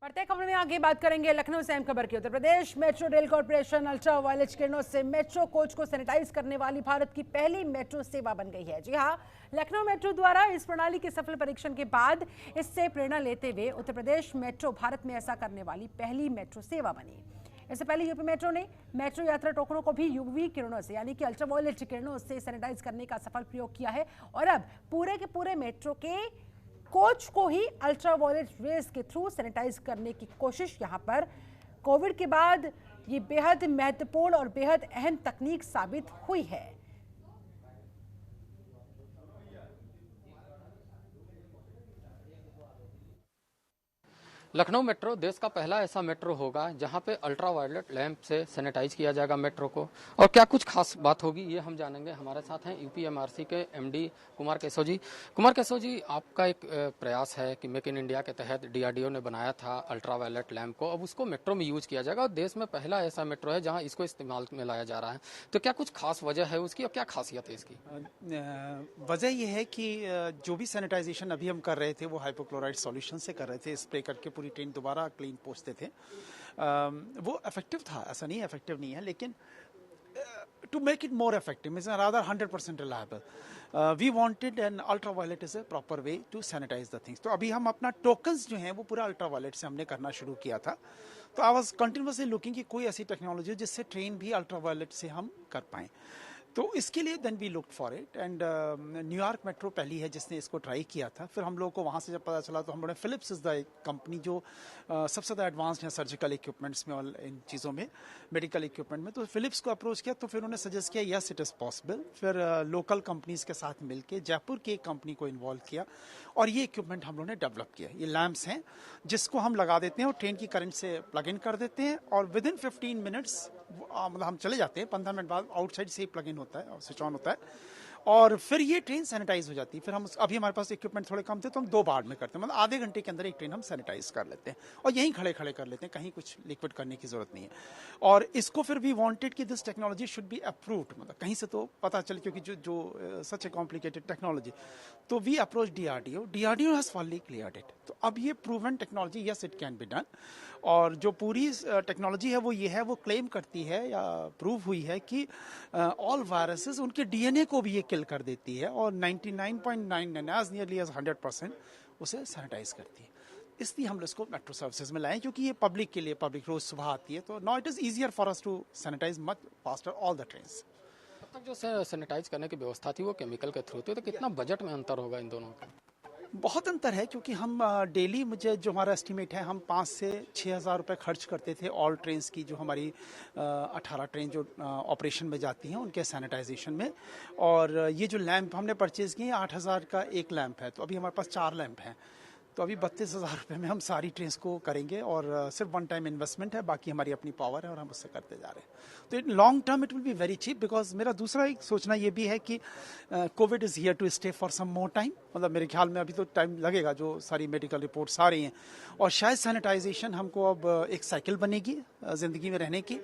बढ़ते खबर में आगे बात करेंगे लखनऊ से अहम खबर की। Uttar Pradesh metro rail corporation ultra violet किरणों से मेट्रो कोच को सैनिटाइज करने वाली भारत की पहली मेट्रो सेवा बन गई है। जी हां, लखनऊ मेट्रो द्वारा इस प्रणाली के सफल परीक्षण के बाद इससे प्रेरणा लेते हुए उत्तर प्रदेश मेट्रो भारत में ऐसा करने वाली पहली मेट्रो सेवा बनी। इससे पहले यूपी मेट्रो ने मेट्रो यात्रा टोकनों को भी यूवी किरणों से यानी कि अल्ट्रावायलेट किरणों से सैनिटाइज करने का सफल प्रयोग किया है और अब पूरे के पूरे मेट्रो के कोच को ही अल्ट्रावायलेट रेज के थ्रू सैनिटाइज करने की कोशिश यहां पर कोविड के बाद ये बेहद महत्वपूर्ण और बेहद अहम तकनीक साबित हुई है। लखनऊ मेट्रो देश का पहला ऐसा मेट्रो होगा जहां पे अल्ट्रावायलेट लैंप से सैनिटाइज किया जाएगा मेट्रो को। और क्या कुछ खास बात होगी ये हम जानेंगे। हमारे साथ हैं यूपीएमआरसी के एमडी कुमार केशव जी। कुमार केशव जी, आपका एक प्रयास है कि मेक इन इंडिया के तहत डीआरडीओ ने बनाया था अल्ट्रावायलेट लैंप को, अब उसको मेट्रो में यूज किया जाएगा और देश में पहला ऐसा मेट्रो है जहाँ इसको इस्तेमाल में लाया जा रहा है। तो क्या कुछ खास वजह है उसकी और क्या खासियत है इसकी? वजह यह है कि जो भी सैनिटाइजेशन अभी हम कर रहे थे वो हाइपोक्लोराइड सॉल्यूशन से कर रहे थे, स्प्रे करके पूरी ट्रेन दोबारा क्लीन पोंछते थे। वो इफेक्टिव था, ऐसा नहीं इफेक्टिव नहीं है, लेकिन to make it more effective is rather 100% reliable we wanted an ultraviolet is a proper way to sanitize the things. तो अभी हम अपना टोकन्स जो हैं वो पूरा अल्ट्रावायलेट से हमने करना शुरू किया था। तो आई वाज कंटिन्यूअसली लुकिंग कि कोई ऐसी टेक्नोलॉजी हो जिससे ट्रेन भी अल्ट्रावायलेट से हम कर पाएं। तो इसके लिए then we look for it and New York metro पहली है जिसने इसको ट्राई किया था। फिर हम लोगों को वहाँ से जब पता चला तो हम लोगों ने फिलिप्स इज द कंपनी जो सबसे ज़्यादा एडवांस्ड है सर्जिकल इक्विपमेंट्स में और इन चीज़ों में, मेडिकल इक्विपमेंट में, तो फिलिप्स को अप्रोच किया। तो फिर उन्होंने सजेस्ट किया यस इट इज़ पॉसिबल। फिर लोकल कंपनीज के साथ मिलकर जयपुर की एक कंपनी को इन्वॉल्व किया और ये इक्विपमेंट हम लोगों ने डेवलप किया। ये लैंप्स हैं जिसको हम लगा देते हैं और ट्रेन की करंट से प्लग इन कर देते हैं और विद इन 15 मिनट्स मतलब हम चले जाते हैं। 15 मिनट बाद आउटसाइड से ही प्लग इन होता है और स्विच ऑन होता है और फिर ये ट्रेन सैनिटाइज हो जाती है। फिर हम अभी हमारे पास इक्विपमेंट थोड़े कम थे तो हम 2 बार में करते हैं, मतलब आधे घंटे के अंदर एक ट्रेन हम सैनिटाइज कर लेते हैं और यहीं खड़े खड़े कर लेते हैं, कहीं कुछ लिक्विड करने की जरूरत नहीं है। और इसको फिर वी वांटेड कि this technology should be approved, मतलब कहीं से तो पता चले, क्योंकि जो सच ए कॉम्प्लिकेटेड टेक्नोलॉजी। तो we approach DRDO has fully cleared it. तो अब ये proven technology, yes it can be done. और जो पूरी टेक्नोलॉजी है वो ये है, वो क्लेम करती है या प्रूव हुई है कि ऑल वायरसेस उनके डीएनए को भी ये किल कर देती है और 99.99 एज नियरली एज 100% उसे सैनिटाइज करती है। इसलिए हम इसको मेट्रो सर्विसेज में लाएं क्योंकि ये पब्लिक के लिए, पब्लिक रोज सुबह आती है, तो now it is easier for us to sanitize much faster all the trains. अब तक जो सैनिटाइज करने की व्यवस्था थी वो केमिकल के थ्रू थी, तो कितना बजट में अंतर होगा इन दोनों का? बहुत अंतर है क्योंकि हम डेली, मुझे जो हमारा एस्टिमेट है, हम 5 से 6 हज़ार रुपये खर्च करते थे ऑल ट्रेन्स की, जो हमारी 18 ट्रेन जो ऑपरेशन में जाती हैं उनके सैनिटाइजेशन में। और ये जो लैंप हमने परचेज़ किए 8,000 का एक लैंप है, तो अभी हमारे पास 4 लैंप हैं। तो अभी 32,000 रुपये में हम सारी ट्रेन्स को करेंगे और सिर्फ वन टाइम इन्वेस्टमेंट है, बाकी हमारी अपनी पावर है और हम उससे करते जा रहे हैं। तो in long term it will be very cheap, because मेरा दूसरा एक सोचना ये भी है कि Covid is here to stay for some more time. मतलब मेरे ख्याल में अभी तो टाइम लगेगा, जो सारी मेडिकल रिपोर्ट्स आ रही हैं, और शायद सैनिटाइजेशन हमको अब एक साइकिल बनेगी ज़िंदगी में रहने की।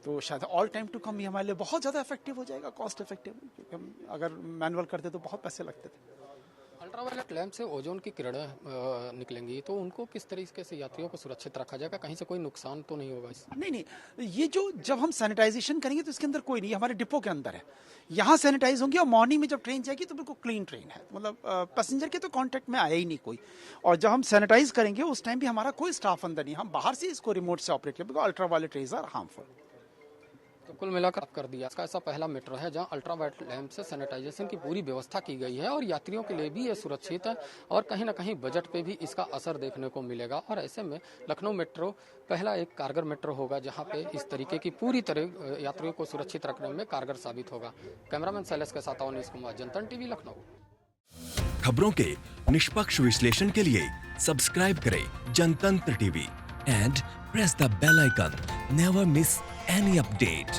तो शायद ऑल टाइम टू कम ये हमारे लिए बहुत ज़्यादा इफेक्टिव हो जाएगा, कॉस्ट इफेक्टिव, क्योंकि हम अगर मैनुअल करते तो बहुत पैसे लगते थे। अल्ट्रावायलेट लैंप से ओजोन की किरणें निकलेंगी, तो उनको किस तरीके से यात्रियों को सुरक्षित रखा जाएगा? कहीं से कोई नुकसान तो नहीं होगा इससे? नहीं, ये जो जब हम सैनिटाइजेशन करेंगे तो इसके अंदर कोई नहीं, हमारे डिपो के अंदर है, यहाँ सैनिटाइज होंगे और मॉर्निंग में जब ट्रेन जाएगी तो बिल्कुल क्लीन ट्रेन है, मतलब पैसेंजर के तो कांटेक्ट में आया ही नहीं कोई। और जब हम सैनिटाइज करेंगे उस टाइम भी हमारा कोई स्टाफ अंदर नहीं, हम बाहर से इसको रिमोट से ऑपरेट करें, because ultraviolet rays are harmful. तो कुल मिलाकर कर दिया, इसका ऐसा पहला मेट्रो है जहां अल्ट्रावायलेट लैंप से सैनिटाइजेशन की पूरी व्यवस्था की गई है और यात्रियों के लिए भी ये सुरक्षित है और कहीं ना कहीं बजट पे भी इसका असर देखने को मिलेगा। और ऐसे में लखनऊ मेट्रो पहला एक कारगर मेट्रो होगा जहां पे इस तरीके की पूरी तरह यात्रियों को सुरक्षित रखने में कारगर साबित होगा। कैमरामैन शैलेश के साथ अवनीश कुमार, जनतन टीवी, लखनऊ। खबरों के निष्पक्ष विश्लेषण के लिए सब्सक्राइब करें Jantantra TV and press the bell icon. Never miss any update.